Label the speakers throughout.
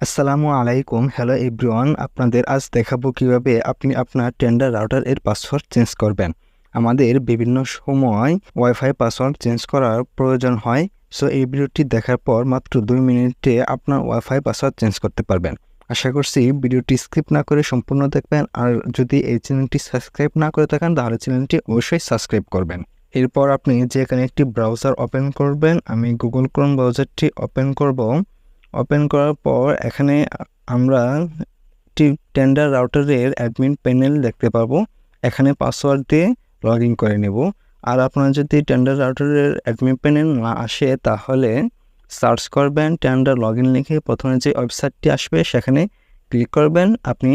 Speaker 1: আসসালামু আলাইকুম। Hello everyone, আপনাদের আজ দেখাবো কিভাবে আপনি আপনার টেন্ডার রাউটার এর পাসওয়ার্ড চেঞ্জ করবেন। আমাদের বিভিন্ন সময় ওয়াইফাই পাসওয়ার্ড চেঞ্জ করার প্রয়োজন হয়। সো এই ভিডিওটি দেখার পর মাত্র 2 মিনিটে আপনার ওয়াইফাই পাসওয়ার্ড চেঞ্জ করতে পারবেন। আশা করছি ভিডিওটি স্কিপ না করে সম্পূর্ণ দেখবেন। আর যদি এই চ্যানেলটি সাবস্ক্রাইব না করে থাকেন তাহলে চ্যানেলটি অবশ্যই সাবস্ক্রাইব করবেন। এরপর আপনি যেখানে একটি ব্রাউজার ওপেন করবেন, আমি গুগল ক্রোম ব্রাউজারটি ওপেন করব। ওপেন করার পর এখানে আমরা একটি টেন্ডার রাউটারের অ্যাডমিন প্যানেল দেখতে পাবো। এখানে পাসওয়ার্ড দিয়ে লগ ইন করে নেব। আর আপনার যদি টেন্ডার রাউটারের অ্যাডমিন প্যানেল না আসে তাহলে সার্চ করবেন টেন্ডার লগ ইন লিখে, প্রথমে যে ওয়েবসাইটটি আসবে সেখানে ক্লিক করবেন, আপনি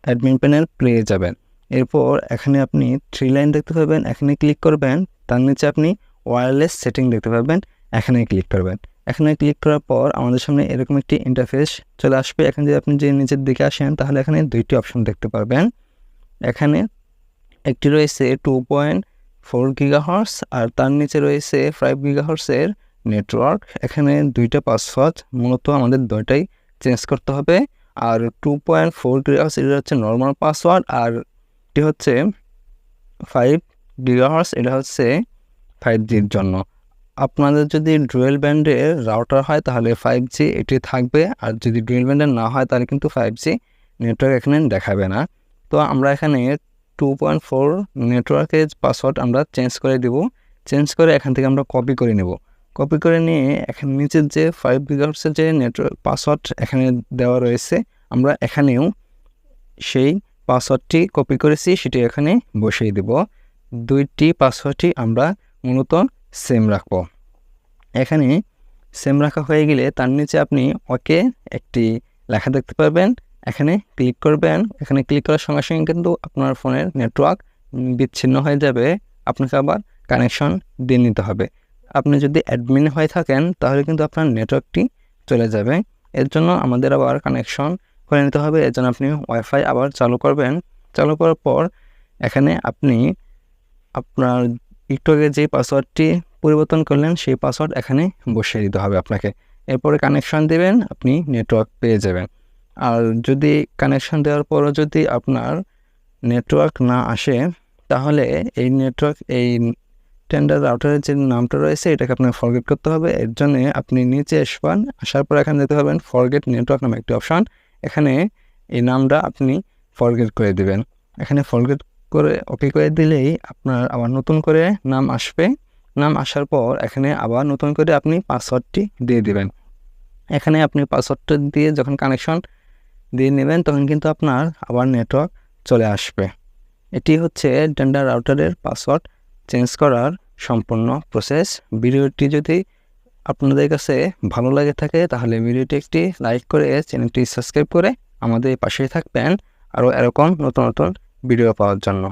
Speaker 1: অ্যাডমিন প্যানেল পেয়ে যাবেন। এরপর এখানে আপনি 3 লাইন দেখতে পাবেন, এখানে ক্লিক করবেন। তার নিচে আপনি ওয়্যারলেস সেটিং দেখতে পাবেন, এখানে ক্লিক করবেন। এখানে ক্লিক করার পর আমাদের সামনে এরকম একটি ইন্টারফেস চলে আসবে। এখানে যদি আপনি যে নিচের দিকে আসেন তাহলে এখানে 2টি অপশন দেখতে পারবেন। এখানে একটি রয়েছে 2.4 গিগাহার্টজ আর তার নিচে রয়েছে 5 গিগাহার্টজের নেটওয়ার্ক। এখানে 2টা পাসওয়ার্ড, মূলত আমাদের 2টাই চেঞ্জ করতে হবে। আর 2.4 গিগাহার্টজ এটা হচ্ছে নর্মাল পাসওয়ার্ড, আর এটি হচ্ছে 5 গিগাহার্টজ এটা হচ্ছে 5Gর জন্য। আপনাদের যদি ডুয়েল ব্যান্ডের রাউটার হয় তাহলে 5G এটি থাকবে, আর যদি ডুয়েল ব্যান্ডের না হয় তাহলে কিন্তু 5G নেটওয়ার্ক এখানে দেখাবে না। তো আমরা এখানে 2.4 নেটওয়ার্কের পাসওয়ার্ড আমরা চেঞ্জ করে দেব। চেঞ্জ করে এখান থেকে আমরা কপি করে নেব। কপি করে নিয়ে এখানে নিচের যে 5 গিগাহার্টজের যে নেটওয়ার্ক পাসওয়ার্ড এখানে দেওয়া রয়েছে, আমরা এখানেও সেই পাসওয়ার্ডটি কপি করেছি সেটি এখানে বসিয়ে দেব। 2টি পাসওয়ার্ডটি আমরা মূলত সেম রাখবো। এখানে সেম রাখা হয়ে গেলে তার নিচে আপনি ওকে একটি লেখা দেখতে পারবেন, এখানে ক্লিক করবেন। এখানে ক্লিক করার সঙ্গে সঙ্গে কিন্তু আপনার ফোনের নেটওয়ার্ক বিচ্ছিন্ন হয়ে যাবে, আপনাকে আবার কানেকশন দিয়ে নিতে হবে। আপনি যদি অ্যাডমিন হয়ে থাকেন তাহলে কিন্তু আপনার নেটওয়ার্কটি চলে যাবে। এর জন্য আমাদের আবার কানেকশন করে নিতে হবে। এর জন্য আপনি ওয়াইফাই আবার চালু করবেন। চালু করার পর এখানে আপনি আপনার একটু আগে যে পাসওয়ার্ডটি পরিবর্তন করলেন সেই পাসওয়ার্ড এখানে বসিয়ে দিতে হবে আপনাকে। এরপরে কানেকশন দেবেন, আপনি নেটওয়ার্ক পেয়ে যাবেন। আর যদি কানেকশন দেওয়ার পরও যদি আপনার নেটওয়ার্ক না আসে তাহলে এই টেন্ডার রাউটারের যে নামটা রয়েছে এটাকে আপনার ফরগেট করতে হবে। এর জন্য আপনি নিচে আসবেন, আসার পর এখানে দেখতে পাবেন ফরগেট নেটওয়ার্ক নামে একটি অপশান। এখানে এই নামটা আপনি ফরগেট করে দেবেন। এখানে ফরগেট করে ওকে করে দিলেই আপনার আবার নতুন করে নাম আসবে। নাম আসার পর এখানে আবার নতুন করে আপনি পাসওয়ার্ডটি দিয়ে দিবেন। এখানে আপনি পাসওয়ার্ডটা দিয়ে যখন কানেকশন দিয়ে নেবেন তখন কিন্তু আপনার আবার নেটওয়ার্ক চলে আসবে। এটি হচ্ছে টেন্ডার রাউটারের পাসওয়ার্ড চেঞ্জ করার সম্পূর্ণ প্রসেস। ভিডিওটি যদি আপনাদের কাছে ভালো লাগে থাকে তাহলে ভিডিওটি একটি লাইক করে চ্যানেলটি সাবস্ক্রাইব করে আমাদের পাশেই থাকবেন আরও এরকম নতুন নতুন ভিডিও পাওয়ার জন্য।